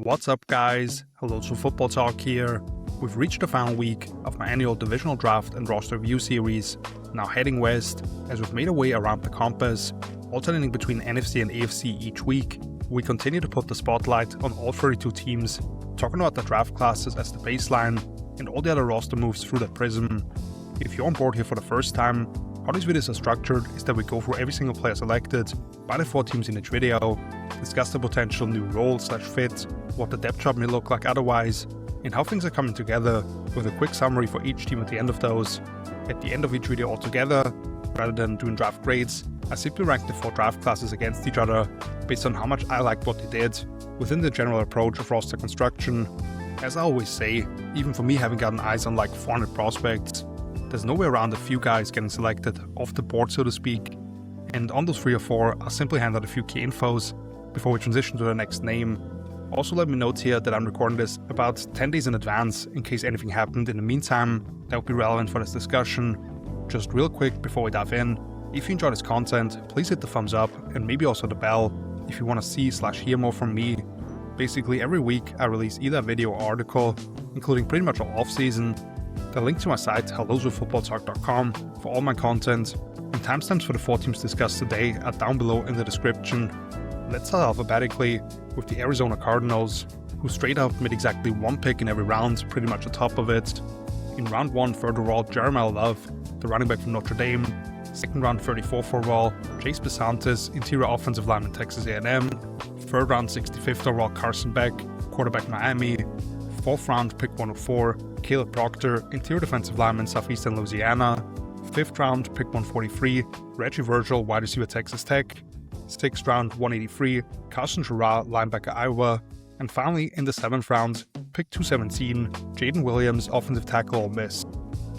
What's up, guys? Hello to Football Talk here. We've reached the final week of my annual Divisional Draft and Roster Review series, now heading west as we've made our way around the compass, alternating between NFC and AFC each week. We continue to put the spotlight on all 32 teams, talking about the draft classes as the baseline and all the other roster moves through that prism. If you're on board here for the first time, how these videos are structured is that we go through every single player selected by the 4 teams in each video, discuss the potential new role/fit, what the depth chart may look like otherwise, and how things are coming together, with a quick summary for each team at the end of those. At the end of each video altogether, rather than doing draft grades, I simply rank the 4 draft classes against each other based on how much I liked what they did within the general approach of roster construction. As I always say, even for me having gotten eyes on like 400 prospects, there's no way around a few guys getting selected off the board, so to speak. And on those 3 or 4, I'll simply hand out a few key infos before we transition to the next name. Also, let me note here that I'm recording this about 10 days in advance in case anything happened in the meantime that would be relevant for this discussion. Just real quick before we dive in, if you enjoy this content, please hit the thumbs up and maybe also the bell if you want to see/hear more from me. Basically, every week I release either a video or article, including pretty much all off-season. The link to my site, helloswithfootballtalk.com, for all my content, and timestamps for the 4 teams discussed today are down below in the description. Let's start alphabetically with the Arizona Cardinals, who straight up made exactly 1 pick in every round, pretty much on top of it. In round 1, third overall, Myles Garrett, the running back from Notre Dame. Second round, 34th overall, Chase Besantis, interior offensive lineman, Texas A&M. Third round, 65th overall, Carson Beck, quarterback, Miami. 4th round, pick 104, Caleb Proctor, interior defensive lineman, Southeastern Louisiana. 5th round, pick 143, Reggie Virgil, wide receiver, Texas Tech. 6th round, 183, Carson Schurrah, linebacker, Iowa. And finally, in the 7th round, pick 217, Jaden Williams, offensive tackle, Ole Miss.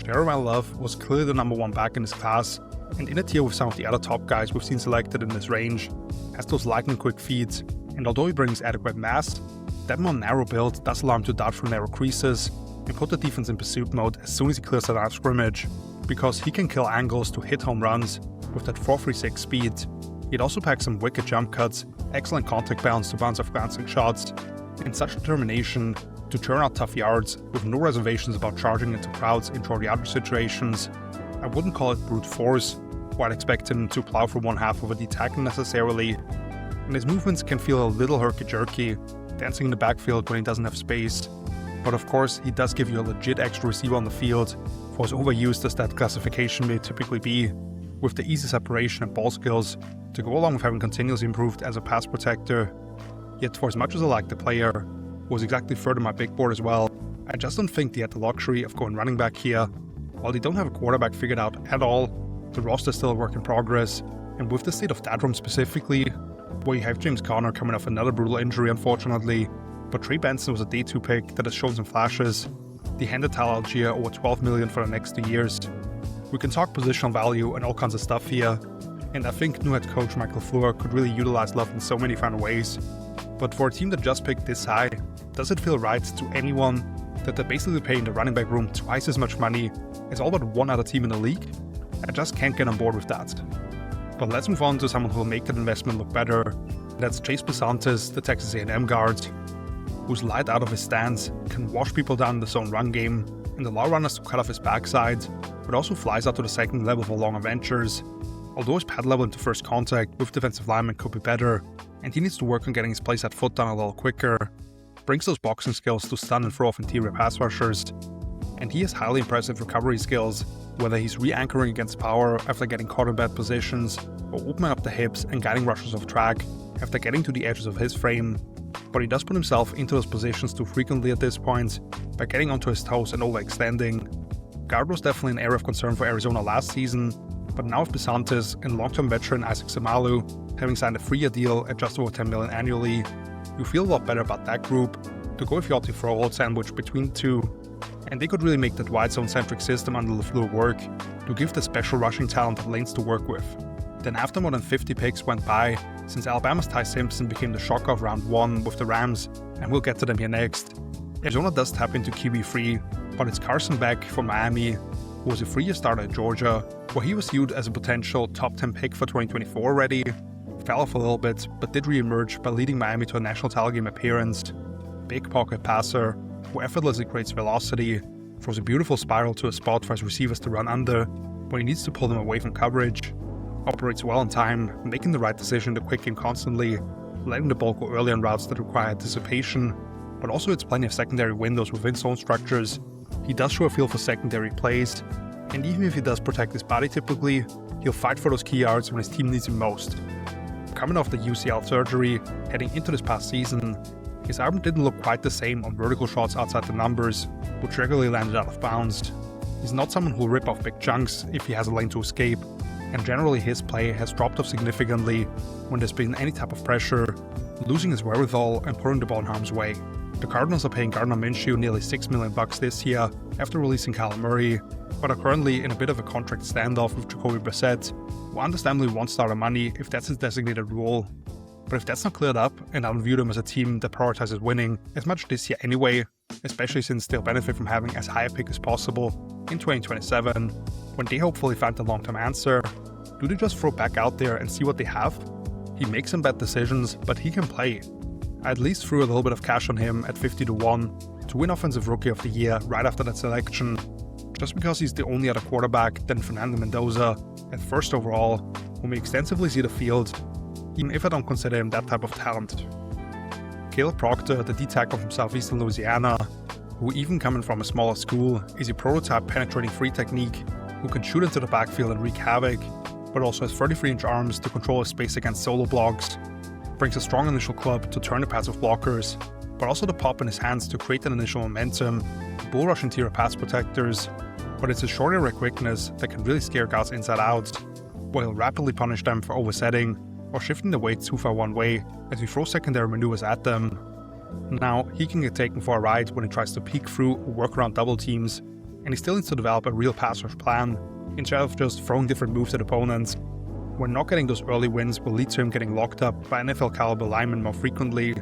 Jeremiah Love was clearly the number 1 back in his class, and in a tier with some of the other top guys we've seen selected in this range, has those lightning quick feet, and although he brings adequate mass, that more narrow build does allow him to dodge through narrow creases and put the defense in pursuit mode as soon as he clears the line of scrimmage, because he can kill angles to hit home runs with that 4.36 speed. It also packs some wicked jump cuts, excellent contact balance to bounce off glancing shots, and such determination to turn out tough yards with no reservations about charging into crowds in short yardage situations. I wouldn't call it brute force, or I'd expect him to plow for one half of a D-tackle necessarily, and his movements can feel a little herky-jerky, dancing in the backfield when he doesn't have space. But of course, he does give you a legit extra receiver on the field, for as overused as that classification may typically be, with the easy separation and ball skills to go along with having continuously improved as a pass protector. Yet for as much as I like the player, who was exactly third on my big board as well, I just don't think they had the luxury of going running back here. While they don't have a quarterback figured out at all, the roster is still a work in progress, and with the state of that room specifically, where you have James Conner coming off another brutal injury unfortunately, but Trey Benson was a day 2 pick that has shown some flashes. They handed Tyler Algier over $12 million for the next 2 years. We can talk positional value and all kinds of stuff here, and I think new head coach Michael Fleur could really utilize Love in so many fun ways. But for a team that just picked this high, does it feel right to anyone that they're basically paying the running back room twice as much money as all but one other team in the league? I just can't get on board with that. But let's move on to someone who will make that investment look better. That's Chase Besantis, the Texas A&M guard, who's light out of his stance, can wash people down in the zone run game, and allow runners to cut off his backside, but also flies out to the second level for longer ventures. Although his pad level into first contact with defensive linemen could be better, and he needs to work on getting his place at foot down a little quicker, brings those boxing skills to stun and throw off interior pass rushers. And he has highly impressive recovery skills, whether he's re-anchoring against power after getting caught in bad positions, or opening up the hips and guiding rushers off track after getting to the edges of his frame. But he does put himself into those positions too frequently at this point, by getting onto his toes and overextending. Guard was definitely an area of concern for Arizona last season, but now with Besantis and long-term veteran Isaac Samalu having signed a 3-year deal at just over $10 million annually, you feel a lot better about that group to go with your throw-hole sandwich between the two, and they could really make that wide zone-centric system under LaFleur work to give the special rushing talent lanes to work with. Then after more than 50 picks went by, since Alabama's Ty Simpson became the shocker of round 1 with the Rams, and we'll get to them here next, Arizona does tap into QB3, but it's Carson Beck from Miami, who was a 3-year starter at Georgia, where he was viewed as a potential top 10 pick for 2024 already, fell off a little bit, but did re-emerge by leading Miami to a national title game appearance. big pocket passer who effortlessly creates velocity, throws a beautiful spiral to a spot for his receivers to run under when he needs to pull them away from coverage, operates well in time, making the right decision to quick game constantly, letting the ball go early on routes that require anticipation, but also hits plenty of secondary windows within zone structures. He does show a feel for secondary plays, and even if he does protect his body typically, he'll fight for those key yards when his team needs him most. Coming off the UCL surgery, heading into this past season, his arm didn't look quite the same on vertical shots outside the numbers, which regularly landed out of bounds. He's not someone who'll rip off big chunks if he has a lane to escape, and generally his play has dropped off significantly when there's been any type of pressure, losing his wherewithal and putting the ball in harm's way. The Cardinals are paying Gardner Minshew nearly $6 million this year after releasing Kyler Murray, but are currently in a bit of a contract standoff with Jacoby Brissett, who understandably wants starter money if that's his designated role. But if that's not cleared up, and I don't view them as a team that prioritizes winning as much this year anyway, especially since they'll benefit from having as high a pick as possible in 2027, when they hopefully find the long-term answer, do they just throw back out there and see what they have? He makes some bad decisions, but he can play. I at least threw a little bit of cash on him at 50-1 to win Offensive Rookie of the Year right after that selection, just because he's the only other quarterback than Fernando Mendoza at first overall, whom we extensively see the field, even if I don't consider him that type of talent. Caleb Proctor, the D-tackle from southeastern Louisiana, who even coming from a smaller school, is a prototype penetrating free technique who can shoot into the backfield and wreak havoc, but also has 33-inch arms to control his space against solo blocks, brings a strong initial club to turn the pass with blockers, but also the pop in his hands to create an initial momentum, bull rush interior pass protectors, but it's his short area quickness that can really scare guards inside out, while he'll rapidly punish them for oversetting or shifting the weight too far one way as we throw secondary maneuvers at them. Now, he can get taken for a ride when he tries to peek through or work around double teams, and he still needs to develop a real pass rush plan instead of just throwing different moves at opponents. When not getting those early wins will lead to him getting locked up by NFL caliber linemen more frequently,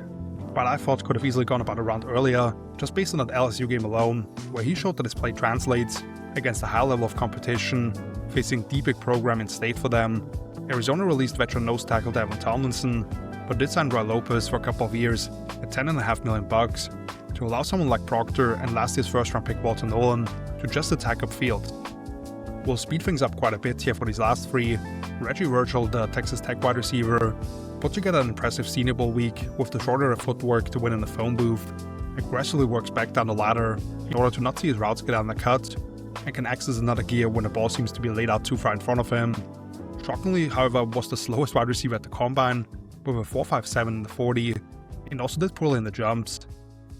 but I thought could have easily gone about a round earlier, just based on that LSU game alone, where he showed that his play translates against a high level of competition, facing the big program in state for them. Arizona released veteran nose tackle Devin Tomlinson, but did sign Roy Lopez for a couple of years at $10.5 million to allow someone like Proctor and last year's first round pick Walter Nolan to just attack upfield. We'll speed things up quite a bit here for these last three. Reggie Virgil, the Texas Tech wide receiver, put together an impressive Senior Bowl week with the shorter footwork to win in the phone booth, aggressively works back down the ladder in order to not see his routes get undercut, and can access another gear when the ball seems to be laid out too far in front of him. Shockingly, however, was the slowest wide receiver at the combine, with a 4.57 in the 40, and also did poorly in the jumps.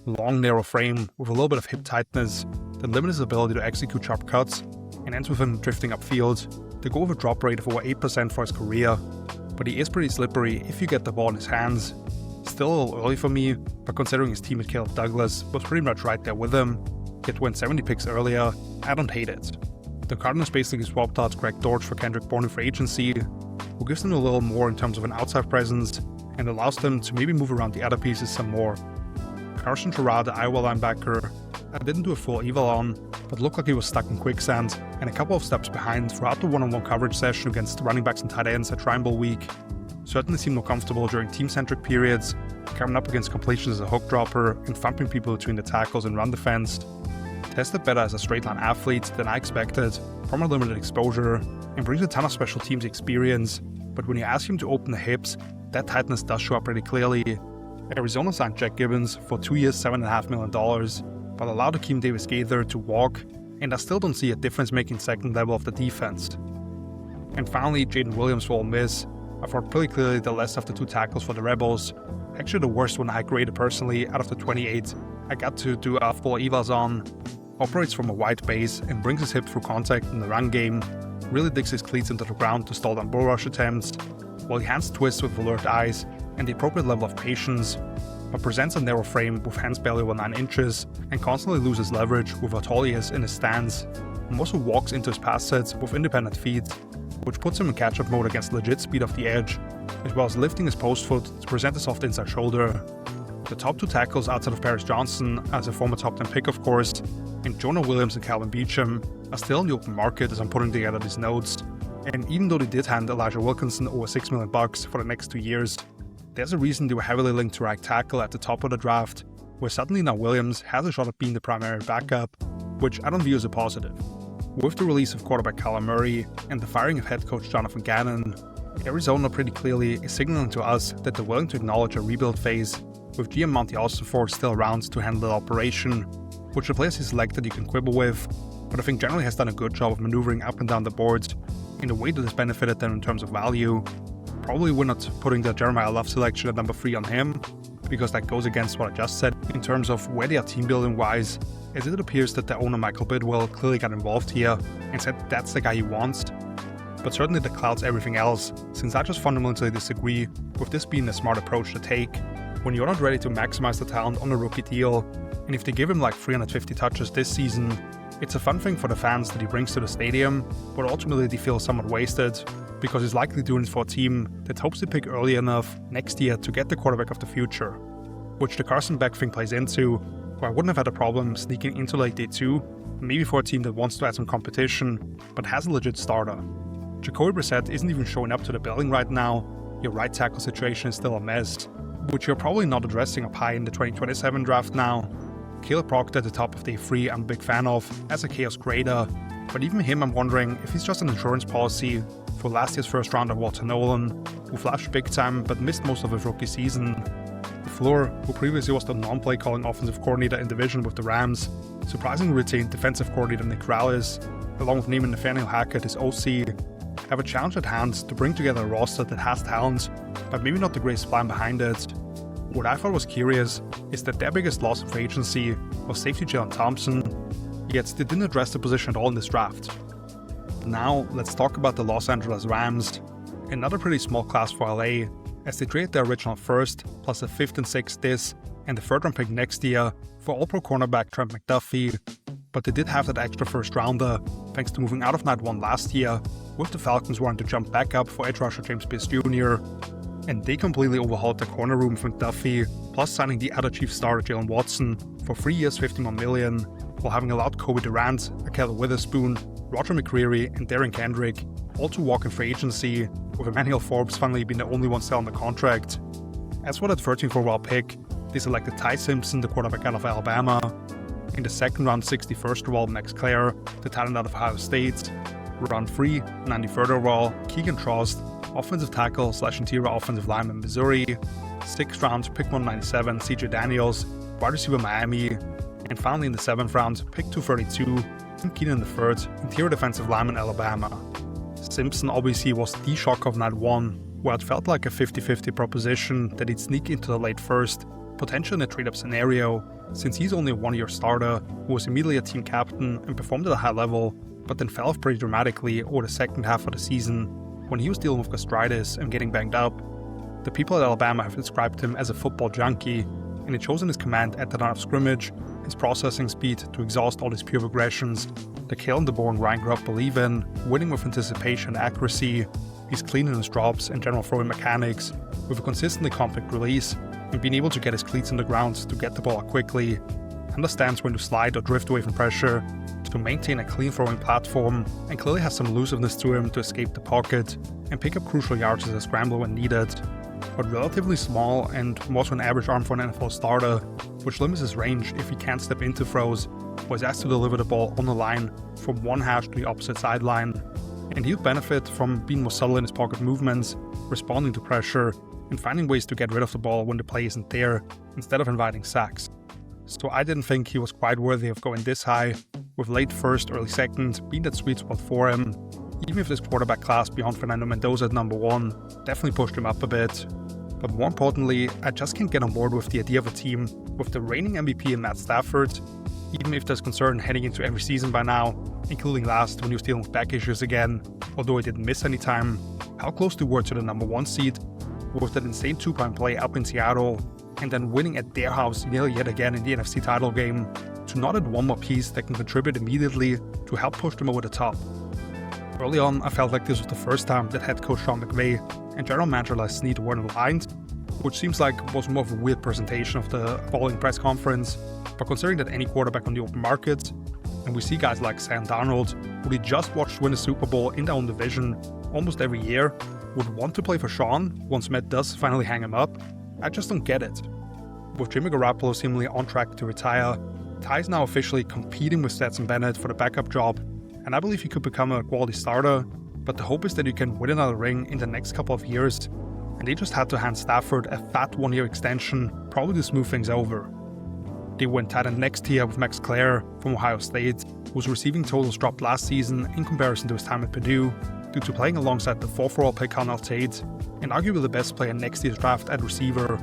Long, narrow frame with a little bit of hip tightness that limited his ability to execute sharp cuts, and ends with him drifting upfield to go with a drop rate of over 8% for his career. But he is pretty slippery if you get the ball in his hands. Still a little early for me, but considering his teammate Caleb Douglas was pretty much right there with him, yet went 70 picks earlier, I don't hate it. The Cardinals basically swapped out Greg Dortch for Kendrick Bourne in free agency, who gives them a little more in terms of an outside presence and allows them to maybe move around the other pieces some more. Carson Terrell, the Iowa linebacker, I didn't do a full eval on, but looked like he was stuck in quicksand and a couple of steps behind throughout the one-on-one coverage session against running backs and tight ends at Shrine Bowl week. Certainly seemed more comfortable during team-centric periods, coming up against completions as a hook dropper and thumping people between the tackles and run defense. Tested better as a straight-line athlete than I expected from a limited exposure, and brings a ton of special teams experience, but when you ask him to open the hips, that tightness does show up pretty clearly. Arizona signed Jack Gibbons for 2 years, $7.5 million, but allowed Akeem Davis-Gaither to walk, and I still don't see a difference-making second level of the defense. And finally, Jaden Williams for Ole Miss. I thought pretty clearly the less of the two tackles for the Rebels, actually the worst one I graded personally out of the 28 I got to do a full evals on. Operates from a wide base and brings his hip through contact in the run game, really digs his cleats into the ground to stall down bull rush attempts, while he hands twists with alert eyes and the appropriate level of patience, but presents a narrow frame with hands barely over 9 inches and constantly loses leverage with how tall he is in his stance, and also walks into his pass sets with independent feet, which puts him in catch-up mode against legit speed off the edge, as well as lifting his post foot to present a soft inside shoulder. The top two tackles outside of Paris Johnson, as a former top 10 pick of course, and Jonah Williams and Calvin Beachum are still in the open market as I'm putting together these notes, and even though they did hand Elijah Wilkinson over $6 million for the next 2 years, there's a reason they were heavily linked to right tackle at the top of the draft, where suddenly now Williams has a shot at being the primary backup, which I don't view as a positive. With the release of quarterback Kyler Murray and the firing of head coach Jonathan Gannon, Arizona pretty clearly is signaling to us that they're willing to acknowledge a rebuild phase, with GM Monty Ossenfort still around to handle the operation, which the players he selected you can quibble with, but I think generally has done a good job of maneuvering up and down the boards in a way that has benefited them in terms of value. Probably we're not putting the Jeremiah Love selection at number 3 on him, because that goes against what I just said in terms of where they are team building wise, as it appears that the owner Michael Bidwell clearly got involved here and said that's the guy he wants. But certainly that clouds everything else, since I just fundamentally disagree with this being a smart approach to take when you're not ready to maximize the talent on a rookie deal, and if they give him like 350 touches this season, it's a fun thing for the fans that he brings to the stadium, but ultimately they feel somewhat wasted, because he's likely doing it for a team that hopes to pick early enough next year to get the quarterback of the future, which the Carson Beck thing plays into, where I wouldn't have had a problem sneaking into late day 2, maybe for a team that wants to add some competition, but has a legit starter. Jacoby Brissett isn't even showing up to the building right now, your right tackle situation is still a mess, which you're probably not addressing up high in the 2027 draft now. Caleb Proctor at the top of day 3 I'm a big fan of, as a chaos creator, but even him I'm wondering if he's just an insurance policy for last year's first rounder Walter Nolan, who flashed big time but missed most of his rookie season. LaFleur, who previously was the non-play calling offensive coordinator in division with the Rams, surprisingly retained defensive coordinator Nick Rallis, along with naming Nathaniel Hackett as OC, have a challenge at hand to bring together a roster that has talent, but maybe not the greatest plan behind it. What I thought was curious is that their biggest loss in free agency was safety Jalen Thompson, yet they didn't address the position at all in this draft. Now, let's talk about the Los Angeles Rams, another pretty small class for LA, as they traded their original first, plus a 5th and 6th this, and the 3rd round pick next year for All-Pro cornerback Trent McDuffie, but they did have that extra first rounder thanks to moving out of night 1 last year, with the Falcons wanting to jump back up for edge rusher James Pierce Jr., and they completely overhauled the corner room for McDuffie, plus signing the other chief starter Jalen Watson for 3 years $51 million, while having allowed Kobe Durant, Ahkello Witherspoon, Roger McCreary, and Darren Kendrick all to walk in free agency, with Emmanuel Forbes finally being the only one still on the contract. As for that 13th overall pick, they selected Ty Simpson, the quarterback out of Alabama. In the 2nd round, 61st overall, Max Clare, the talent out of Ohio State. Round 3, 93rd overall, Keegan Trost, offensive tackle / interior offensive lineman, Missouri. 6th round, pick 197, CJ Daniels, wide receiver, Miami. And finally in the 7th round, pick 232, Tim Keenan III, interior defensive lineman, Alabama. Simpson obviously was the shock of night 1, where it felt like a 50-50 proposition that he'd sneak into the late 1st, potentially in a trade-up scenario, since he's only a 1-year starter who was immediately a team captain and performed at a high level, but then fell off pretty dramatically over the second half of the season when he was dealing with gastritis and getting banged up. The people at Alabama have described him as a football junkie, and it shows in his command at the line of scrimmage, his processing speed to exhaust all his pure aggressions, the Kalen DeBoer and Ryan Grubb believe in, winning with anticipation and accuracy, he's clean in his drops and general throwing mechanics, with a consistently compact release, and being able to get his cleats on the ground to get the ball out quickly, understands when to slide or drift away from pressure, to maintain a clean throwing platform, and clearly has some elusiveness to him to escape the pocket and pick up crucial yards as a scrambler when needed, but relatively small and more to an average arm for an NFL starter, which limits his range if he can't step into throws, was asked to deliver the ball on the line from one hash to the opposite sideline, and he'll benefit from being more subtle in his pocket movements, responding to pressure, and finding ways to get rid of the ball when the play isn't there, instead of inviting sacks. So I didn't think he was quite worthy of going this high, with late 1st, early 2nd being that sweet spot for him, even if this quarterback class beyond Fernando Mendoza at number 1 definitely pushed him up a bit. But more importantly, I just can't get on board with the idea of a team with the reigning MVP in Matt Stafford, even if there's concern heading into every season by now, including last when he was dealing with back issues again, although he didn't miss any time. How close they were to the number 1 seed, with that insane 2-point play up in Seattle, and then winning at their house nearly yet again in the NFC title game, to not add one more piece that can contribute immediately to help push them over the top. Early on, I felt like this was the first time that head coach Sean McVay and general manager Les Snead were aligned, which seems like was more of a weird presentation of the following press conference, but considering that any quarterback on the open market, and we see guys like Sam Darnold, who we just watched win a Super Bowl in their own division almost every year, would want to play for Sean once Matt does finally hang him up, I just don't get it. With Jimmy Garoppolo seemingly on track to retire, Ty is now officially competing with Stetson Bennett for the backup job, and I believe he could become a quality starter, but the hope is that he can win another ring in the next couple of years, and they just had to hand Stafford a fat 1-year extension, probably to smooth things over. They went tight end next year with Max Clare from Ohio State, whose receiving totals dropped last season in comparison to his time at Purdue, due to playing alongside the 4th overall pick Connell Tate, and arguably the best player next year's draft at receiver.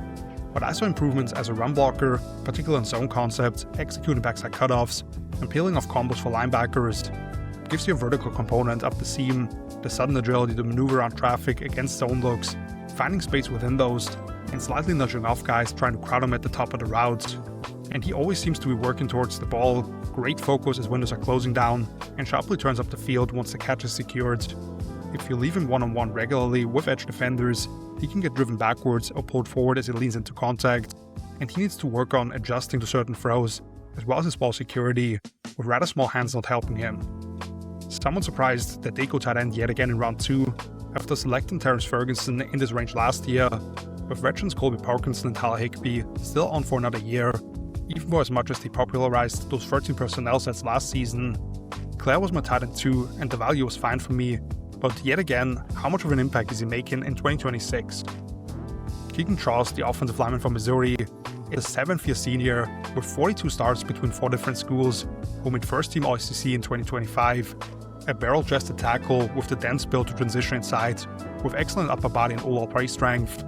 But I saw improvements as a run blocker, particularly in zone concepts, executing backside cutoffs, and peeling off combos for linebackers. It gives you a vertical component up the seam, the sudden agility to maneuver around traffic against zone looks, finding space within those, and slightly nudging off guys trying to crowd him at the top of the routes. And he always seems to be working towards the ball, great focus as windows are closing down, and sharply turns up the field once the catch is secured. If you leave him one-on-one regularly with edge defenders, he can get driven backwards or pulled forward as he leans into contact, and he needs to work on adjusting to certain throws, as well as his ball security, with rather small hands not helping him. Somewhat surprised that they go tight end yet again in round 2, after selecting Terrence Ferguson in this range last year, with veterans Colby Parkinson and Tyler Higbee still on for another year, even for as much as they popularized those 13 personnel sets last season. Claire was my tight end 2, and the value was fine for me, but yet again, how much of an impact is he making in 2026? Keegan Charles, the offensive lineman from Missouri, is a 7th-year senior with 42 starts between 4 different schools, who made first-team All-SEC in 2025, a barrel-chested tackle with the dense build to transition inside, with excellent upper body and overall play strength,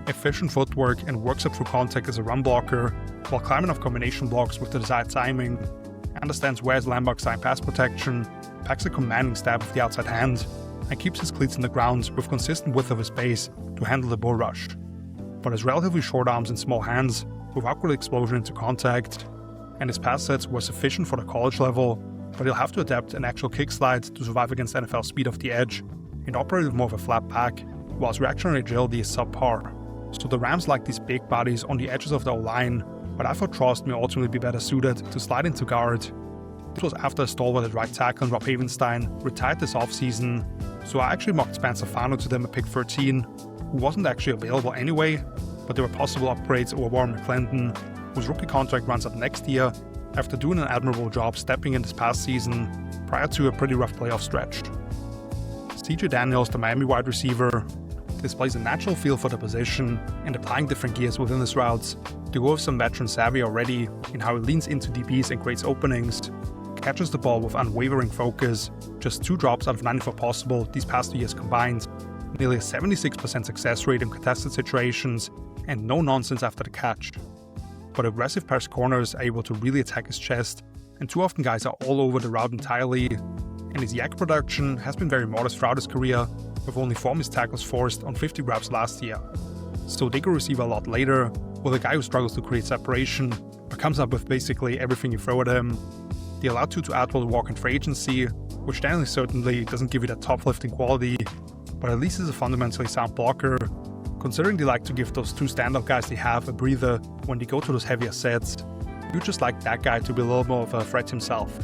efficient footwork and works up through contact as a run blocker, while climbing off combination blocks with the desired timing, understands where his landmarks are in pass protection, packs a commanding stab with the outside hand, and keeps his cleats in the ground with consistent width of his base to handle the bull rush. But his relatively short arms and small hands, with awkward explosion into contact, and his pass sets were sufficient for the college level, but he'll have to adapt an actual kick slide to survive against NFL speed off the edge, and operate with more of a flat back, while his reactionary agility is subpar. So the Rams like these big bodies on the edges of the O-line, but I thought Trost may ultimately be better suited to slide into guard. This was after a stalwart at right tackle and Rob Havenstein retired this offseason, so I actually mocked Spencer Fano to them at pick 13, who wasn't actually available anyway, but there were possible upgrades over Warren McClendon, whose rookie contract runs up next year after doing an admirable job stepping in this past season prior to a pretty rough playoff stretch. CJ Daniels, the Miami wide receiver, displays a natural feel for the position and applying different gears within his routes to go with some veteran savvy already in how he leans into DBs and creates openings, catches the ball with unwavering focus, just 2 drops out of 94 possible these past 2 years combined, nearly a 76% success rate in contested situations, and no nonsense after the catch. But aggressive pass corners are able to really attack his chest, and too often guys are all over the route entirely, and his yak production has been very modest throughout his career, with only 4 missed tackles forced on 50 grabs last year. So they go receive a lot later, with a guy who struggles to create separation, but comes up with basically everything you throw at him. They allow you to outward walk in free agency, which Daniel certainly doesn't give you that top lifting quality, but at least is a fundamentally sound blocker, considering they like to give those 2 standout guys they have a breather when they go to those heavier sets. You just like that guy to be a little more of a threat himself.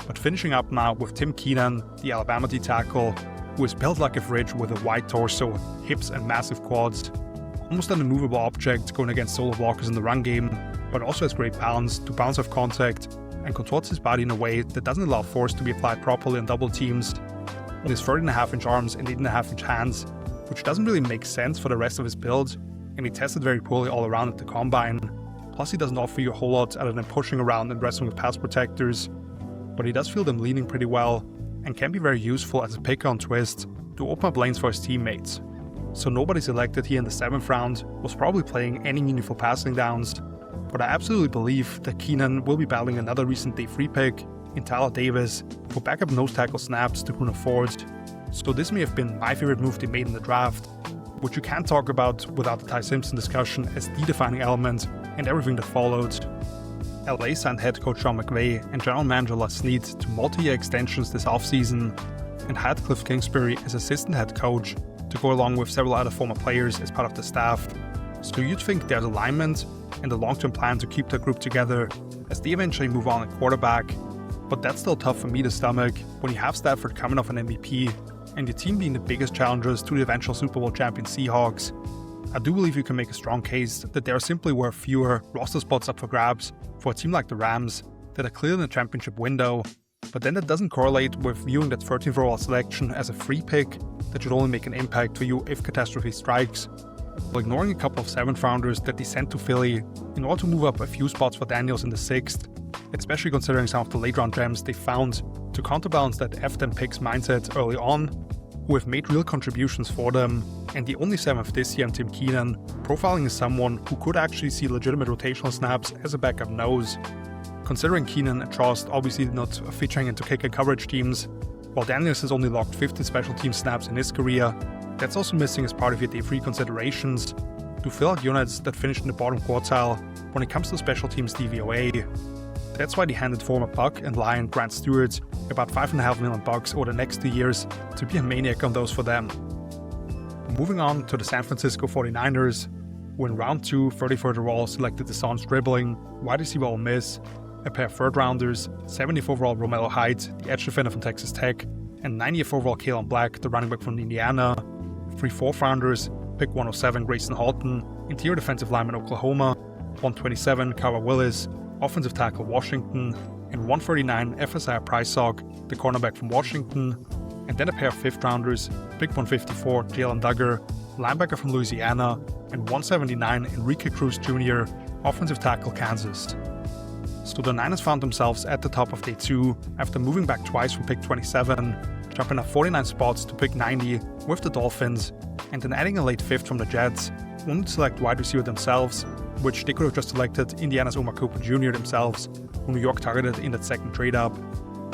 But finishing up now with Tim Keenan, the Alabama D tackle, who is built like a fridge with a wide torso, hips and massive quads, almost an immovable object going against solo blockers in the run game, but also has great balance to bounce off contact and contorts his body in a way that doesn't allow force to be applied properly on double teams, with his 30.5-inch arms and 8.5-inch hands, which doesn't really make sense for the rest of his build, and he tested very poorly all around at the combine. Plus he doesn't offer you a whole lot other than pushing around and wrestling with pass protectors, but he does feel them leaning pretty well, and can be very useful as a pick-on twist to open up lanes for his teammates. So nobody selected here in the 7th round was probably playing any meaningful passing downs, but I absolutely believe that Keenan will be battling another recent day 3 pick in Tyler Davis for backup nose tackle snaps to Kuna Ford. So this may have been my favorite move they made in the draft, which you can't talk about without the Ty Simpson discussion as the defining element and everything that followed. LA signed head coach Sean McVay and general manager Les Snead to multi-year extensions this offseason, and hired Cliff Kingsbury as assistant head coach to go along with several other former players as part of the staff. So you'd think there's alignment and a long-term plan to keep the group together as they eventually move on at quarterback, but that's still tough for me to stomach when you have Stafford coming off an MVP and your team being the biggest challengers to the eventual Super Bowl champion Seahawks, I do believe you can make a strong case that there simply were fewer roster spots up for grabs for a team like the Rams that are clearly in the championship window, but then that doesn't correlate with viewing that 13th overall selection as a free pick that should only make an impact for you if catastrophe strikes, while ignoring a couple of 7th rounders that descend to Philly in order to move up a few spots for Daniels in the 6th, especially considering some of the late round gems they found to counterbalance that F them picks mindset early on, who have made real contributions for them, and the only 7th this year in Tim Keenan, profiling as someone who could actually see legitimate rotational snaps as a backup nose. Considering Keenan and Trost obviously not featuring into kick and coverage teams, while Daniels has only logged 50 special team snaps in his career, that's also missing as part of your day 3 considerations to fill out units that finish in the bottom quartile when it comes to special teams DVOA. That's why they handed former Buck and Lion Grant Stewart about $5.5 million over the next 2 years to be a maniac on those for them. Moving on to the San Francisco 49ers, who in round 2, 33rd overall selected the Suns dribbling, wide receiver Ole Miss, a pair of 3rd rounders, 70th overall Romello Hyde, the edge defender from Texas Tech, and 90th overall Kalen Black, the running back from Indiana, 3 4th rounders, pick 107 Grayson Halton, interior defensive lineman Oklahoma, 127 Kara Willis, offensive tackle Washington, and 139 FSI Price-Hawk, the cornerback from Washington, and then a pair of 5th rounders, pick 154 Jalen Duggar, linebacker from Louisiana, and 179 Enrique Cruz Jr., offensive tackle Kansas. So the Niners found themselves at the top of day 2 after moving back twice from pick 27, jumping up 49 spots to pick 90 with the Dolphins, and then adding a late 5th from the Jets, only to select wide receiver themselves, which they could have just selected Indiana's Omar Cooper Jr. themselves, who New York targeted in that 2nd trade-up.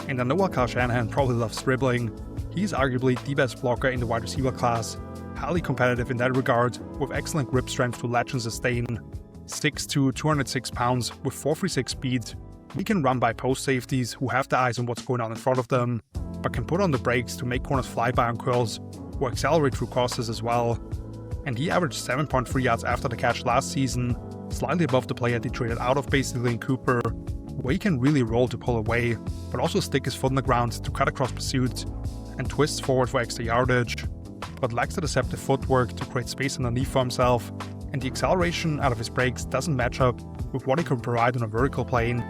And I know while Kyle Shanahan probably loves dribbling, he's arguably the best blocker in the wide receiver class, highly competitive in that regard, with excellent grip strength to latch and sustain, 6'2", 206 pounds with 4.36 speed. He can run by post safeties who have their eyes on what's going on in front of them, but can put on the brakes to make corners fly by on curls or accelerate through crosses as well. And he averaged 7.3 yards after the catch last season, slightly above the player they traded out of basically in Cooper, where he can really roll to pull away, but also stick his foot on the ground to cut across pursuit, and twists forward for extra yardage, but lacks the deceptive footwork to create space underneath for himself, and the acceleration out of his breaks doesn't match up with what he can provide on a vertical plane,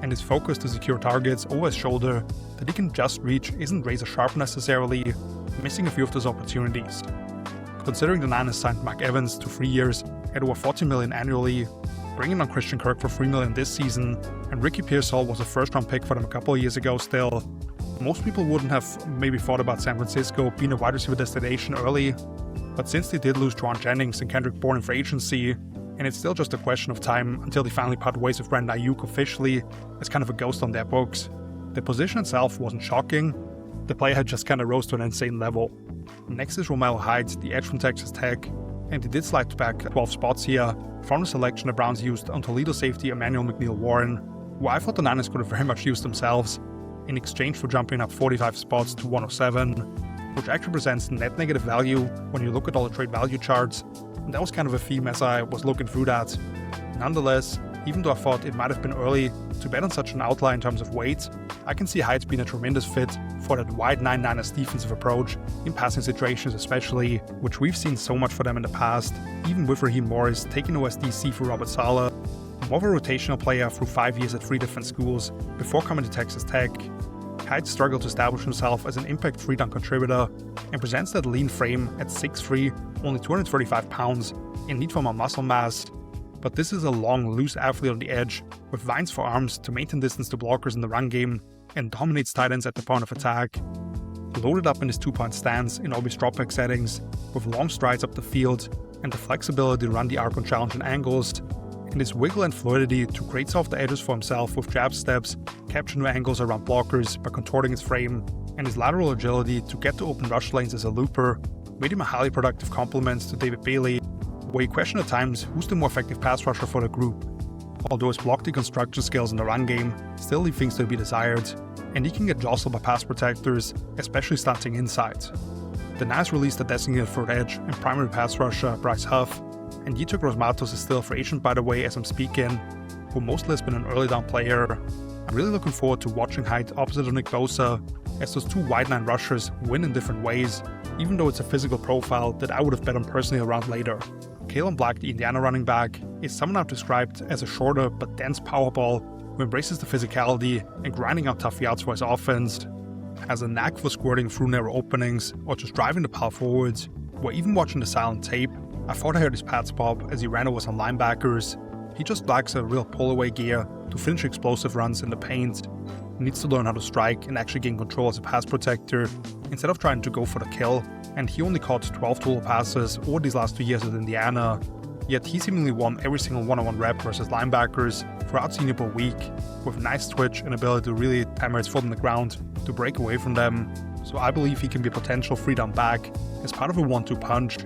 and his focus to secure targets over his shoulder that he can just reach isn't razor sharp necessarily, missing a few of those opportunities. Considering the Niners signed Mark Evans to 3 years at over $40 million annually, bringing on Christian Kirk for $3 million this season, and Ricky Pearsall was a 1st-round pick for them a couple of years ago still, most people wouldn't have maybe thought about San Francisco being a wide receiver destination early, but since they did lose Juwan Jennings and Kendrick Bourne in free agency, and it's still just a question of time until they finally part ways with Brandon Ayuk officially as kind of a ghost on their books, the position itself wasn't shocking, the player had just kind of rose to an insane level. Next is Romello Hyde, the edge from Texas Tech, and he did slide back 12 spots here from the selection the Browns used on Toledo safety Emmanuel McNeil-Warren, who I thought the Niners could have very much used themselves, in exchange for jumping up 45 spots to 107, which actually presents net negative value when you look at all the trade value charts, and that was kind of a theme as I was looking through that. Nonetheless, even though I thought it might have been early to bet on such an outlier in terms of weight, I can see Hyde being a tremendous fit for that wide 9-9ers defensive approach, in passing situations especially, which we've seen so much for them in the past, even with Raheem Morris taking OSDC for Robert Saleh. More of a rotational player through 5 years at 3 different schools before coming to Texas Tech, Hyde struggled to establish himself as an impact 3-down contributor and presents that lean frame at 6'3", only 235 pounds, in need for more muscle mass. But this is a long, loose athlete on the edge, with vines for arms to maintain distance to blockers in the run game, and dominates tight ends at the point of attack. Loaded up in his 2-point stance in obvious dropback settings, with long strides up the field, and the flexibility to run the arc on challenging angles, and his wiggle and fluidity to create soft edges for himself with jab steps, capture new angles around blockers by contorting his frame, and his lateral agility to get to open rush lanes as a looper made him a highly productive complement to David Bailey, where he questioned at times who's the more effective pass rusher for the group. Although his block deconstruction skills in the run game still leave things to be desired, and he can get jostled by pass protectors, especially slanting inside. The Niners released a designated third edge and primary pass rusher Bryce Huff, and Yetur Gross-Matos is still a free agent by the way as I'm speaking, who mostly has been an early down player. I'm really looking forward to watching Hyde opposite of Nick Bosa, as those two wide line rushers win in different ways, even though it's a physical profile that I would have bet on personally around later. Kalen Black, the Indiana running back, is someone I've described as a shorter but dense powerball who embraces the physicality and grinding out tough yards for his offense, has a knack for squirting through narrow openings or just driving the pile forwards, where even watching the silent tape, I thought I heard his pads pop as he ran over some linebackers. He just lacks a real pull-away gear to finish explosive runs in the paint. He needs to learn how to strike and actually gain control as a pass protector instead of trying to go for the kill, and he only caught 12 total passes over these last 2 years at Indiana. Yet he seemingly won every single one-on-one rep versus linebackers throughout Senior Bowl week, with nice twitch and ability to really hammer his foot on the ground to break away from them. So I believe he can be a potential 3-down back as part of a 1-2 punch.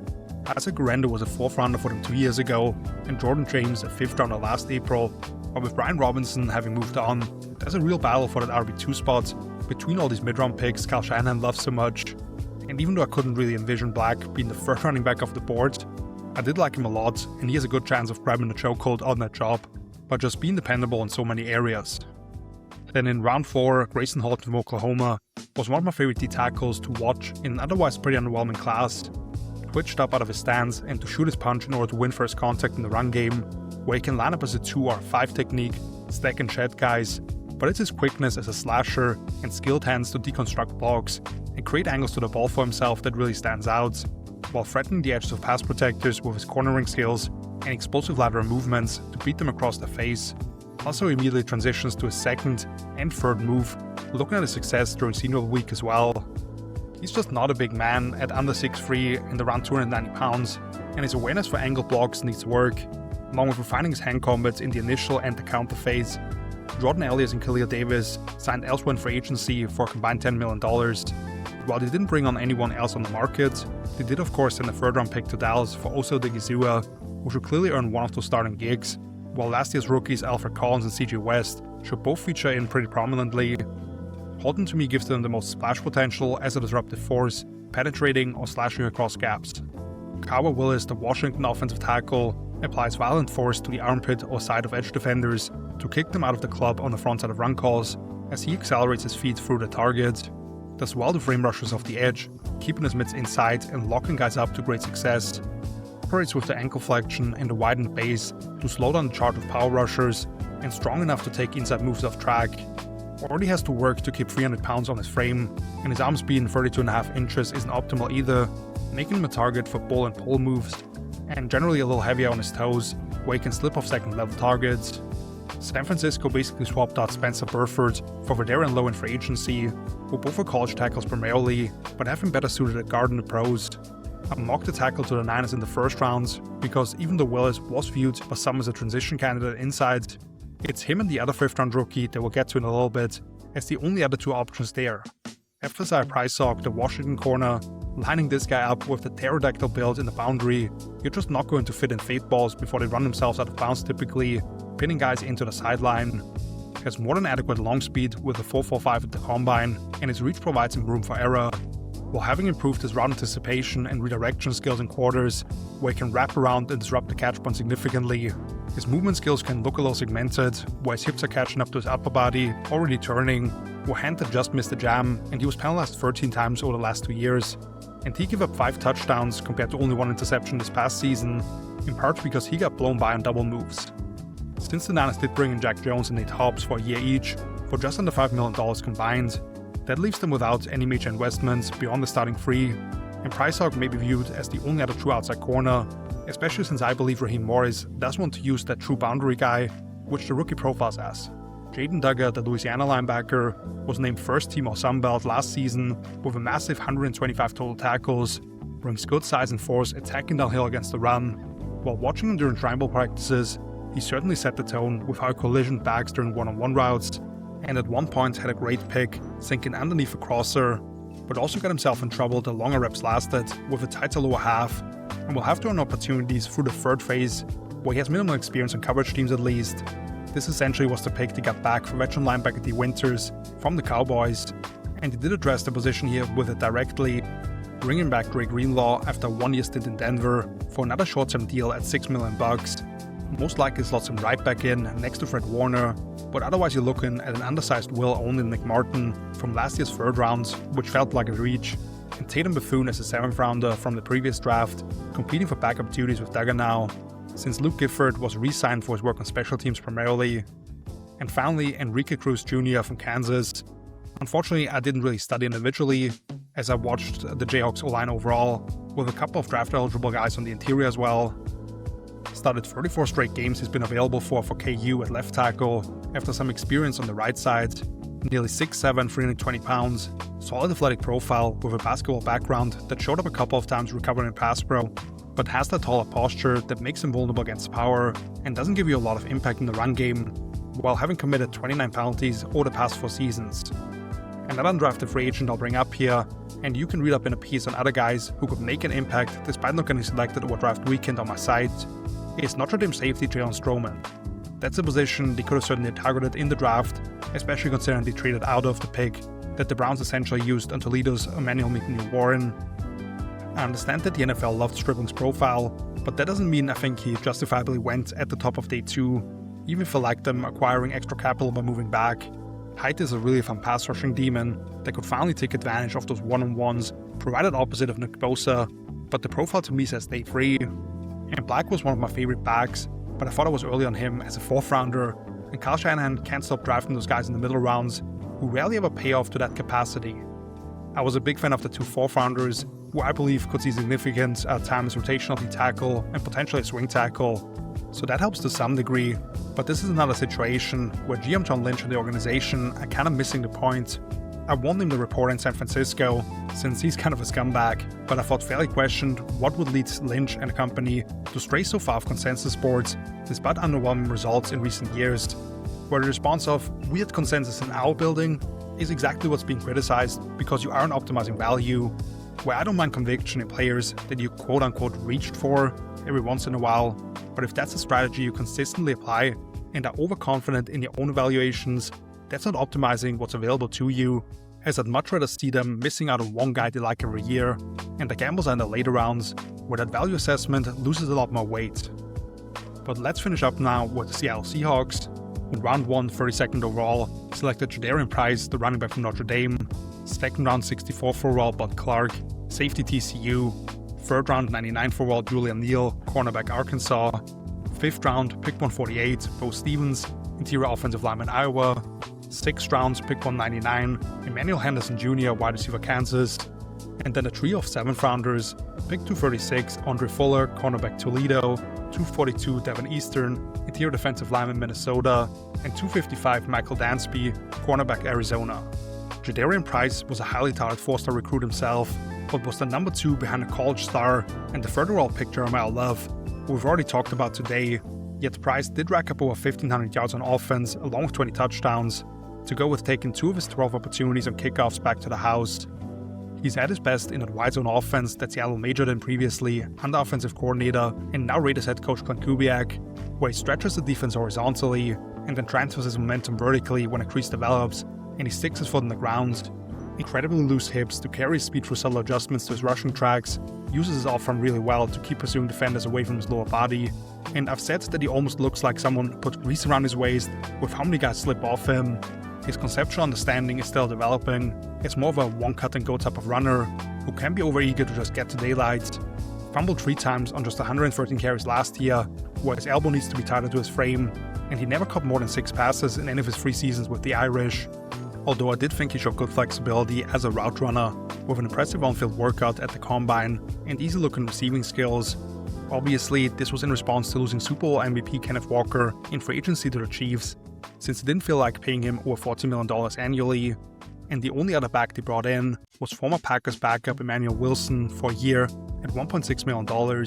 Isaac Guerendo was a 4th rounder for them 2 years ago, and Jordan James a 5th rounder last April. But with Brian Robinson having moved on, there's a real battle for that RB2 spot between all these mid-round picks Kyle Shanahan loves so much. And even though I couldn't really envision Black being the 3rd running back off the board, I did like him a lot, and he has a good chance of grabbing the chokehold on that job, but just being dependable in so many areas. Then in round 4, Grayson Horton from Oklahoma was one of my favorite D tackles to watch in an otherwise pretty underwhelming class. Twitched up out of his stance and to shoot his punch in order to win first contact in the run game, where he can line up as a 2 or 5 technique, stack and shed guys, but it's his quickness as a slasher and skilled hands to deconstruct blocks and create angles to the ball for himself that really stands out, while threatening the edges of pass protectors with his cornering skills and explosive lateral movements to beat them across the face. Also immediately transitions to his 2nd and 3rd move, looking at his success during Senior Week as well. He's just not a big man at under 6'3" and around 290 pounds, and his awareness for angle blocks needs work, along with refining his hand combats in the initial and the counter phase. Jordan Elliott and Khalil Davis signed elsewhere in free agency for a combined $10 million. While they didn't bring on anyone else on the market, they did of course send a 3rd round pick to Dallas for Osa Odigizua, who should clearly earn one of those starting gigs, while last year's rookies Alfred Collins and CJ West should both feature in pretty prominently. Horton to me gives them the most splash potential as a disruptive force, penetrating or slashing across gaps. Kyle Willis, the Washington offensive tackle, applies violent force to the armpit or side of edge defenders to kick them out of the club on the front side of run calls as he accelerates his feet through the target. Does well to frame rushes off the edge, keeping his mitts inside and locking guys up to great success. Operates with the ankle flexion and the widened base to slow down the charge of power rushers, and strong enough to take inside moves off track. Already has to work to keep 300 pounds on his frame, and his arm speed in 32.5 inches isn't optimal either, making him a target for ball and pull moves, and generally a little heavier on his toes, where he can slip off 2nd level targets. San Francisco basically swapped out Spencer Burford for Verdarian Lowe in free agency, who both are college tackles primarily, but have been better suited at guard in the pros. I mocked the tackle to the Niners in the 1st round, because even though Willis was viewed by some as a transition candidate inside, it's him and the other 5th round rookie that we'll get to in a little bit as the only other 2 options there. Isaiah Priceock, the Washington corner, lining this guy up with the pterodactyl build in the boundary, you're just not going to fit in fade balls before they run themselves out of bounds typically, pinning guys into the sideline. He has more than adequate long speed with a 4.45 at the combine, and his reach provides him room for error. While having improved his route anticipation and redirection skills in quarters, where he can wrap around and disrupt the catch point significantly, his movement skills can look a little segmented, where his hips are catching up to his upper body, already turning, where Hunter just missed the jam, and he was penalized 13 times over the last 2 years. And he gave up 5 touchdowns compared to only 1 interception this past season, in part because he got blown by on double moves. Since the Niners did bring in Jack Jones and Nate Hobbs for a year each, for just under $5 million combined, that leaves them without any major investments beyond the starting 3, and Priceock may be viewed as the only other true outside corner, especially since I believe Raheem Morris does want to use that true boundary guy, which the rookie profiles as. Jaden Duggar, the Louisiana linebacker, was named 1st team All-Sun Belt last season with a massive 125 total tackles, brings good size and force attacking downhill against the run. While watching him during tribal practices, he certainly set the tone with how he collisioned backs during one-on-one routes, and at one point had a great pick, sinking underneath a crosser, but also got himself in trouble the longer reps lasted with a tighter lower half, and will have to earn opportunities through the 3rd phase, where he has minimal experience on coverage teams at least. This essentially was the pick they got back for veteran linebacker D. Winters from the Cowboys, and they did address the position here with it directly, bringing back Dre Greenlaw after a 1-year stint in Denver for another short-term deal at $6 million. Most likely slots him right back in next to Fred Warner, but otherwise you're looking at an undersized Will Owen and Nick Martin from last year's 3rd round, which felt like a reach. and Tatum Bethune as a 7th rounder from the previous draft, competing for backup duties with Duggan now, since Luke Gifford was re-signed for his work on special teams primarily. And finally, Enrique Cruz Jr. from Kansas. Unfortunately, I didn't really study individually, as I watched the Jayhawks O-line overall, with a couple of draft-eligible guys on the interior as well. Started 34 straight games he's been available for KU at left tackle, after some experience on the right side. Nearly 6'7", 320 pounds, solid athletic profile with a basketball background that showed up a couple of times recovering in pass pro, but has that taller posture that makes him vulnerable against power and doesn't give you a lot of impact in the run game, while having committed 29 penalties over the past 4 seasons. Another undrafted free agent I'll bring up here, and you can read up in a piece on other guys who could make an impact despite not getting selected over draft weekend on my site, is Notre Dame safety Jalen Stroman. That's a position they could have certainly targeted in the draft, especially considering they traded out of the pick that the Browns essentially used on Toledo's Emmanuel McNeil-Warren. I understand that the NFL loved Stripling's profile, but that doesn't mean I think he justifiably went at the top of day 2, even if I like them acquiring extra capital by moving back. Height is a really fun pass rushing demon that could finally take advantage of those one-on-ones, provided opposite of Nick Bosa, but the profile to me says day 3. And Black was one of my favorite backs, but I thought I was early on him as a 4th rounder, and Kyle Shanahan can't stop drafting those guys in the middle rounds who rarely ever pay off to that capacity. I was a big fan of the 2 4th rounders, who I believe could see significant time as rotational D tackle and potentially a swing tackle, so that helps to some degree, but this is another situation where GM John Lynch and the organization are kind of missing the point. I want him to report in San Francisco, since he's kind of a scumbag, but I thought fairly questioned what would lead Lynch and the company to stray so far off consensus boards despite underwhelming results in recent years, where the response of "weird consensus in our building" is exactly what's being criticized because you aren't optimizing value, where I don't mind conviction in players that you quote-unquote reached for every once in a while, but if that's a strategy you consistently apply and are overconfident in your own evaluations, that's not optimizing what's available to you, as I'd much rather see them missing out on one guy they like every year, and the gambles are in the later rounds, where that value assessment loses a lot more weight. But let's finish up now with the Seattle Seahawks. In round 1, 32nd overall, selected Jadarian Price, the running back from Notre Dame, 2nd round 64th overall Bud Clark, safety TCU, 3rd round 99th overall Julian Neal, cornerback Arkansas, 5th round pick 148 Bo Stevens, interior offensive lineman Iowa, 6th round pick 199 Emmanuel Henderson Jr., wide receiver Kansas, and then a trio of 7th rounders, pick 236 Andre Fuller, cornerback Toledo, 242 Devin Eastern, interior defensive lineman Minnesota, and 255 Michael Dansby, cornerback Arizona. Jadarian Price was a highly touted 4-star recruit himself, but was the number 2 behind a college star and the 3rd overall pick Jeremiah Love, who we've already talked about today, yet Price did rack up over 1,500 yards on offense along with 20 touchdowns, to go with taking 2 of his 12 opportunities on kickoffs back to the house. He's at his best in that wide zone offense that Seattle majored in previously under offensive coordinator and now Raiders head coach Glenn Kubiak, where he stretches the defense horizontally and then transfers his momentum vertically when a crease develops, and he sticks his foot on the ground. Incredibly loose hips to carry his speed through subtle adjustments to his rushing tracks, uses his off-front really well to keep pursuing defenders away from his lower body, and I've said that he almost looks like someone put grease around his waist with how many guys slip off him. His conceptual understanding is still developing. It's more of a one-cut-and-go type of runner who can be overeager to just get to daylight. Fumbled 3 times on just 113 carries last year, where his elbow needs to be tighter to his frame, and he never caught more than 6 passes in any of his 3 seasons with the Irish. Although I did think he showed good flexibility as a route runner, with an impressive on-field workout at the combine and easy-looking receiving skills. Obviously, this was in response to losing Super Bowl MVP Kenneth Walker in free agency to the Chiefs, since it didn't feel like paying him over $40 million annually, and the only other back they brought in was former Packers backup Emmanuel Wilson for a year at $1.6 million,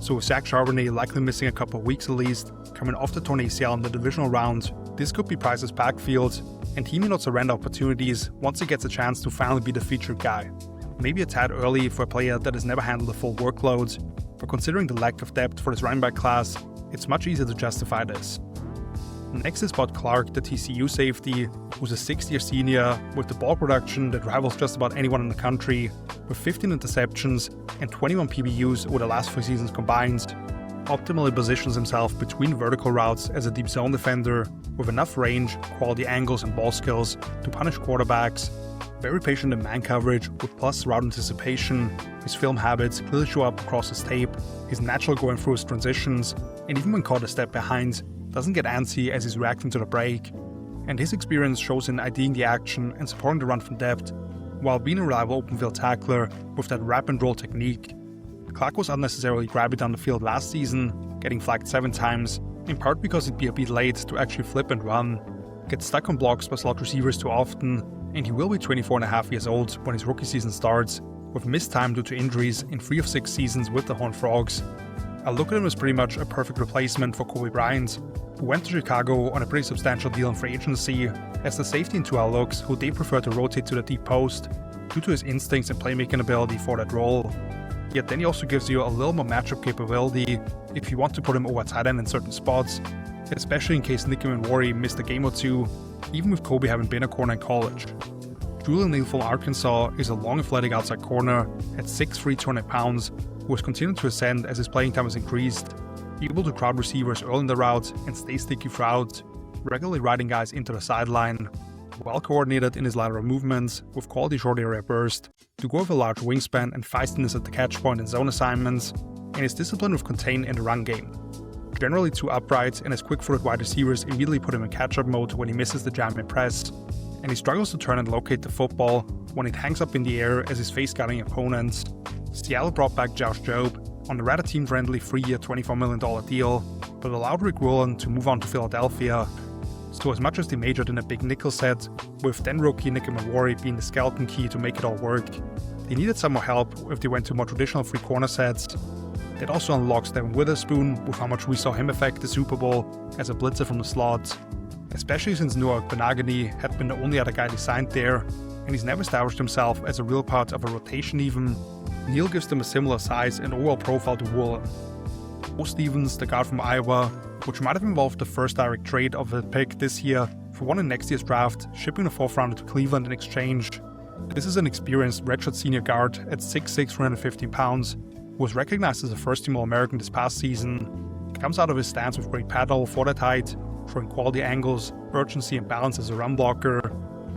so with Zach Charbonnet likely missing a couple of weeks at least, coming off the torn ACL in the divisional round, this could be Price's backfield, and he may not surrender opportunities once he gets a chance to finally be the featured guy. Maybe a tad early for a player that has never handled a full workload, but considering the lack of depth for his running back class, it's much easier to justify this. Next is Bud Clark, the TCU safety, who's a 6th-year senior with the ball production that rivals just about anyone in the country, with 15 interceptions and 21 PBUs over the last 4 seasons combined. optimally positions himself between vertical routes as a deep zone defender with enough range, quality angles and ball skills to punish quarterbacks. Very patient in man coverage with plus route anticipation. His film habits clearly show up across his tape. He's natural going through his transitions, and even when caught a step behind, doesn't get antsy as he's reacting to the break. And his experience shows in IDing the action and supporting the run from depth, while being a reliable open field tackler with that wrap and roll technique. Clark was unnecessarily grabby down the field last season, getting flagged 7 times, in part because he'd be a bit late to actually flip and run, gets stuck on blocks by slot receivers too often, and he will be 24.5 years old when his rookie season starts, with missed time due to injuries in 3 of 6 seasons with the Horned Frogs. I look at him as pretty much a perfect replacement for Kobe Bryant, who went to Chicago on a pretty substantial deal in free agency, as the safety in 2L looks who they prefer to rotate to the deep post, due to his instincts and playmaking ability for that role. Yet then he also gives you a little more matchup capability if you want to put him over tight end in certain spots, especially in case Nicky Manwari missed a game or two, even with Kobe having been a corner in college. Julian Neal from Arkansas is a long athletic outside corner at 6'3", 200 pounds, who has continued to ascend as his playing time has increased, able to crowd receivers early in the route and stay sticky throughout, regularly riding guys into the sideline, well coordinated in his lateral movements with quality short area burst, to go with a large wingspan and feistiness at the catch point and zone assignments, and his discipline with contain in the run game. Generally too upright, and his quick-footed wide receivers immediately put him in catch-up mode when he misses the jam and press, and he struggles to turn and locate the football when it hangs up in the air as he's face-guarding opponents. Seattle brought back Josh Jobe on a rather team-friendly 3-year $24 million deal, but allowed Rick Woolen to move on to Philadelphia. So as much as they majored in a big nickel set, with then rookie Nicky Manwari being the skeleton key to make it all work, they needed some more help if they went to more traditional free corner sets. That also unlocks Devin Witherspoon with how much we saw him affect the Super Bowl as a blitzer from the slot, especially since Noah Benagany had been the only other guy they signed there, and he's never established himself as a real part of a rotation even. Neal gives them a similar size and overall profile to Woolen. Bo Stevens, the guard from Iowa, which might have involved the first direct trade of a pick this year for one in next year's draft, shipping the 4th rounder to Cleveland in exchange. This is an experienced redshirt senior guard at 6'6", 315 pounds, who was recognized as a first-team All-American this past season, comes out of his stance with great paddle for that height, showing quality angles, urgency and balance as a run blocker,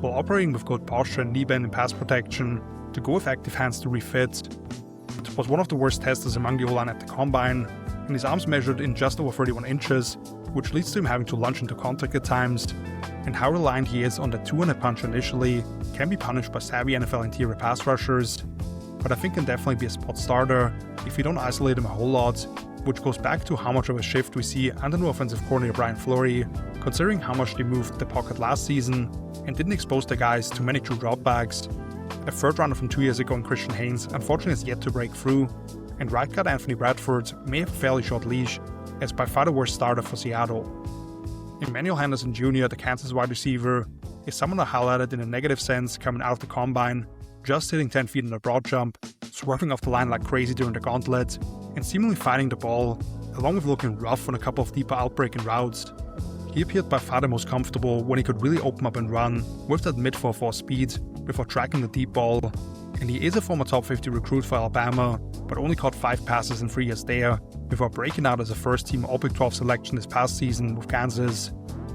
while operating with good posture and knee bend and pass protection to go with active hands to refit. It was one of the worst testers among the O-line at the Combine, and his arms measured in just over 31 inches, which leads to him having to lunge into contact at times, and how reliant he is on the 200 punch initially can be punished by savvy NFL interior pass rushers, but I think can definitely be a spot starter if you don't isolate him a whole lot, which goes back to how much of a shift we see under new offensive coordinator Brian Fleury, considering how much they moved the pocket last season and didn't expose the guys to many true dropbacks. A 3rd rounder from 2 years ago in Christian Haynes unfortunately has yet to break through, and right guard Anthony Bradford may have a fairly short leash, as by far the worst starter for Seattle. Emmanuel Henderson Jr., the Kansas wide receiver, is someone I highlighted in a negative sense coming out of the Combine, just hitting 10 feet in a broad jump, swerving off the line like crazy during the gauntlet, and seemingly fighting the ball, along with looking rough on a couple of deeper outbreaking routes. He appeared by far the most comfortable when he could really open up and run with that mid-4-4 speed before tracking the deep ball, and he is a former top 50 recruit for Alabama, but only caught 5 passes in 3 years there, before breaking out as a first-team All-Big 12 selection this past season with Kansas.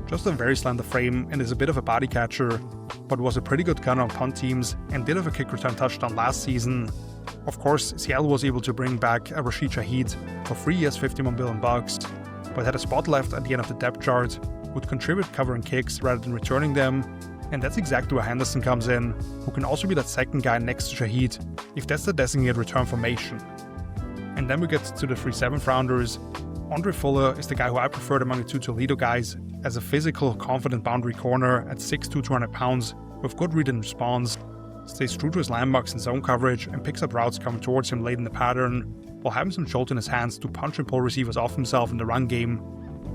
Just a very slender frame and is a bit of a body catcher, but was a pretty good gunner on punt teams and did have a kick return touchdown last season. Of course, Seattle was able to bring back a Rashid Shaheed for 3 years, $51 billion, but had a spot left at the end of the depth chart, would contribute covering kicks rather than returning them, and that's exactly where Henderson comes in, who can also be that second guy next to Shaheed, if that's the designated return formation. And then we get to the 3 7th rounders. Andre Fuller is the guy who I preferred among the 2 Toledo guys, as a physical, confident boundary corner at 6'2", 200 pounds, with good read and response, stays true to his landmarks in zone coverage and picks up routes coming towards him late in the pattern, while having some jolt in his hands to punch and pull receivers off himself in the run game.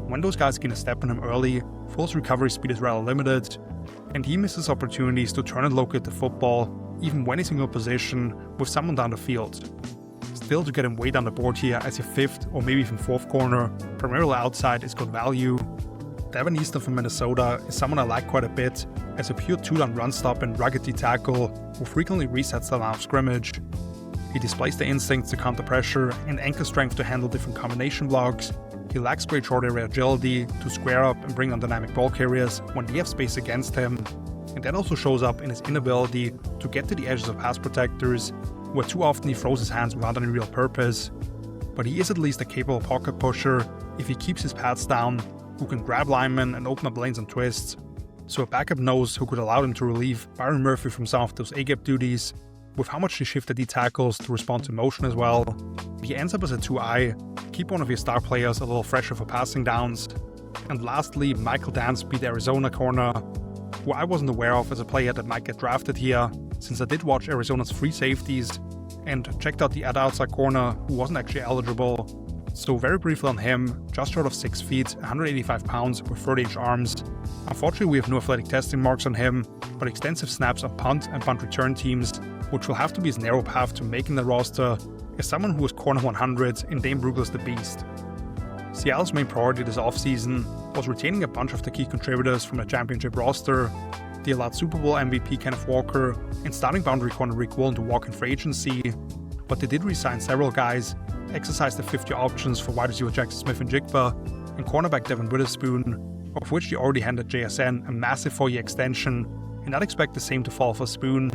When those guys gain a step on him early, Fuller's recovery speed is rather limited, and he misses opportunities to turn and locate the football, even when he's in good position with someone down the field. Still, to get him way down the board here as your 5th or maybe even 4th corner, primarily outside, is good value. Devin Easton from Minnesota is someone I like quite a bit, as a pure 2-down run stop and rugged D tackle who frequently resets the line of scrimmage. He displays the instincts to counter pressure and ankle strength to handle different combination blocks. He lacks great short area agility to square up and bring on dynamic ball carriers when they have space against him. And that also shows up in his inability to get to the edges of pass protectors, where too often he throws his hands without any real purpose. But he is at least a capable pocket pusher if he keeps his pads down, who can grab linemen and open up lanes and twists. So a backup nose who could allow him to relieve Byron Murphy from some of those A-gap duties, with how much he shifted the tackles to respond to motion as well. He ends up as a 2-eye, keep one of your star players a little fresher for passing downs. And lastly, Michael Dansby, the Arizona corner, who I wasn't aware of as a player that might get drafted here, since I did watch Arizona's free safeties and checked out the other outside corner who wasn't actually eligible. So very briefly on him, just short of 6 feet, 185 pounds with 30-inch arms. Unfortunately, we have no athletic testing marks on him, but extensive snaps on punt and punt return teams, which will have to be his narrow path to making the roster as someone who was corner 100 in Dane Brugler's The Beast. Seattle's main priority this offseason was retaining a bunch of the key contributors from the championship roster. They allowed Super Bowl MVP Kenneth Walker and starting boundary corner Rick Woolen to walk in free agency, but they did re-sign several guys, exercised the 50 options for wide receiver Jackson Smith-Njigba and cornerback Devin Witherspoon, of which they already handed JSN a massive 4-year extension, and I'd expect the same to fall for Spoon.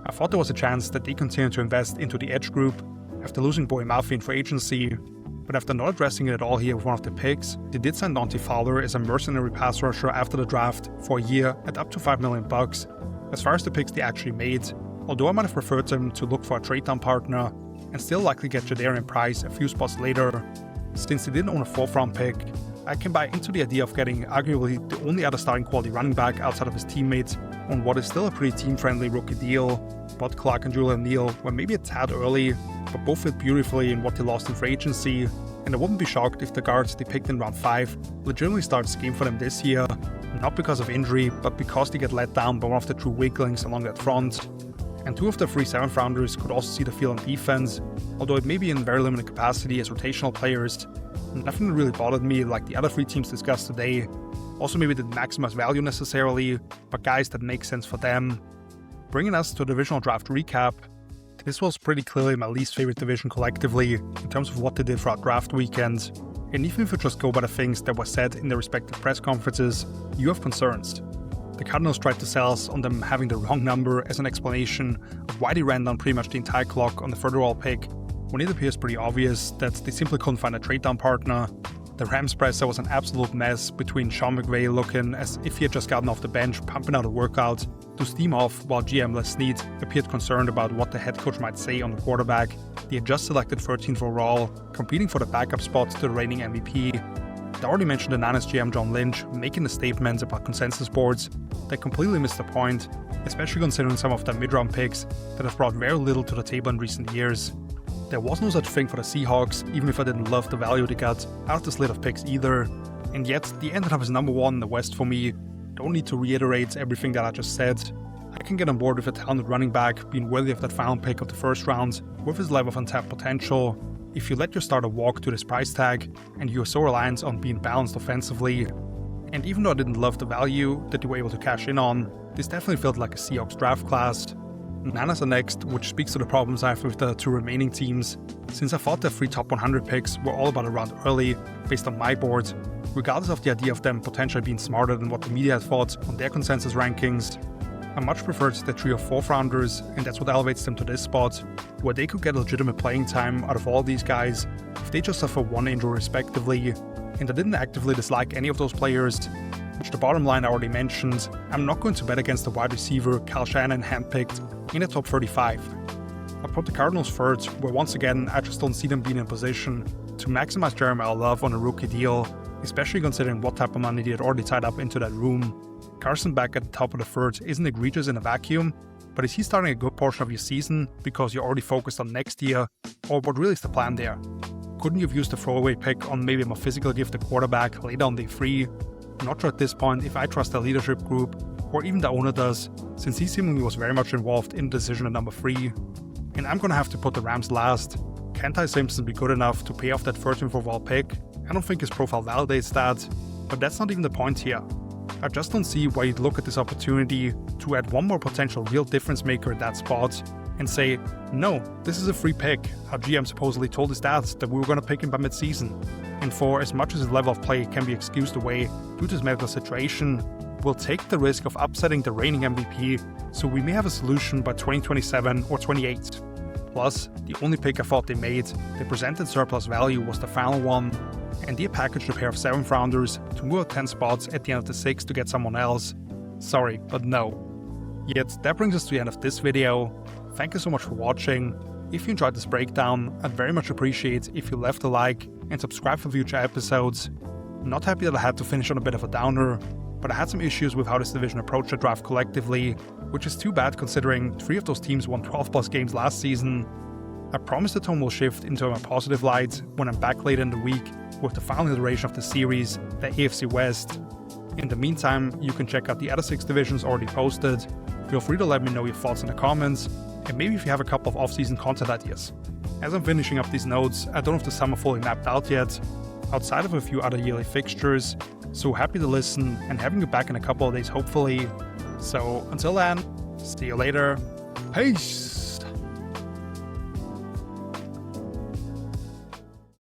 I thought there was a chance that they continue to invest into the edge group after losing Boy Malfi in free agency, but after not addressing it at all here with one of the picks, they did sign Dante Fowler as a mercenary pass rusher after the draft for a year at up to $5 million. As far as the picks they actually made, although I might have preferred them to look for a trade-down partner and still likely get Jadarian Price a few spots later, since they didn't own a 4th-round pick, I can buy into the idea of getting arguably the only other starting quality running back outside of his teammates on what is still a pretty team-friendly rookie deal. Bud Clark and Julian Neal were maybe a tad early, but both fit beautifully in what they lost in free agency, and I wouldn't be shocked if the guards they picked in round 5 legitimately starts the game for them this year, not because of injury, but because they get let down by one of the true weaklings along that front. And 2 of the 3 7th-rounders could also see the field on defense, although it may be in very limited capacity as rotational players. Nothing really bothered me like the other 3 teams discussed today. Also maybe didn't maximize value necessarily, but guys that make sense for them. Bringing us to a divisional draft recap, this was pretty clearly my least favorite division collectively in terms of what they did for our draft weekend. And even if you just go by the things that were said in their respective press conferences, you have concerns. The Cardinals tried to sell us on them having the wrong number as an explanation of why they ran down pretty much the entire clock on the third overall pick, when it appears pretty obvious that they simply couldn't find a trade-down partner. The Rams presser was an absolute mess, between Sean McVay looking as if he had just gotten off the bench pumping out a workout to steam off, while GM Les Snead appeared concerned about what the head coach might say on the quarterback. They had just selected 13th overall, competing for the backup spot to the reigning MVP. I already mentioned the Niners GM John Lynch making a statement about consensus boards that completely missed the point, especially considering some of the mid-round picks that have brought very little to the table in recent years. There was no such thing for the Seahawks, even if I didn't love the value they got out of the slate of picks either, and yet they ended up as number 1 in the West for me. Don't need to reiterate everything that I just said. I can get on board with a talented running back being worthy of that final pick of the first round with his level of untapped potential. If you let your starter walk to this price tag and you are so reliant on being balanced offensively. And even though I didn't love the value that they were able to cash in on, this definitely felt like a Seahawks draft class. Niners are next, which speaks to the problems I have with the 2 remaining teams, since I thought the 3 top 100 picks were all about a round early, based on my board, regardless of the idea of them potentially being smarter than what the media had thought on their consensus rankings. I much preferred the 3 or 4th rounders, and that's what elevates them to this spot, where they could get legitimate playing time out of all these guys if they just suffer 1 injury respectively, and I didn't actively dislike any of those players. Which the bottom line I already mentioned, I'm not going to bet against the wide receiver Kyle Shanahan handpicked in the top 35. I put the Cardinals 3rd, where once again I just don't see them being in position to maximize Jeremiah Love on a rookie deal, especially considering what type of money they had already tied up into that room. Carson back at the top of the 3rd isn't egregious in a vacuum, but is he starting a good portion of your season because you're already focused on next year, or what really is the plan there? Couldn't you have used a throwaway pick on maybe a more physical gifted quarterback later on day 3? I'm not sure at this point if I trust the leadership group, or even the owner does, since he seemingly was very much involved in the decision at number 3. And I'm gonna have to put the Rams last. Can Ty Simpson be good enough to pay off that 13th overall pick? I don't think his profile validates that, but that's not even the point here. I just don't see why you'd look at this opportunity to add one more potential real difference maker at that spot and say, no, this is a free pick. Our GM supposedly told his dad that we were going to pick him by mid-season. And for as much as his level of play can be excused away due to his medical situation, we'll take the risk of upsetting the reigning MVP, so we may have a solution by 2027 or 28. Plus, the only pick I thought they made, the presented surplus value was the final one, and they packaged a pair of 7th rounders to move out 10 spots at the end of the 6th to get someone else. Sorry, but no. Yet, that brings us to the end of this video. Thank you so much for watching. If you enjoyed this breakdown, I'd very much appreciate if you left a like and subscribe for future episodes. I'm not happy that I had to finish on a bit of a downer, but I had some issues with how this division approached the draft collectively, which is too bad considering 3 of those teams won 12 plus games last season. I promise the tone will shift into a more positive light when I'm back later in the week with the final iteration of the series, the AFC West. In the meantime, you can check out the other 6 divisions already posted. Feel free to let me know your thoughts in the comments, and maybe if you have a couple of off-season content ideas. As I'm finishing up these notes, I don't have the summer fully mapped out yet, outside of a few other yearly fixtures, so happy to listen and having you back in a couple of days hopefully. So until then, see you later. Peace!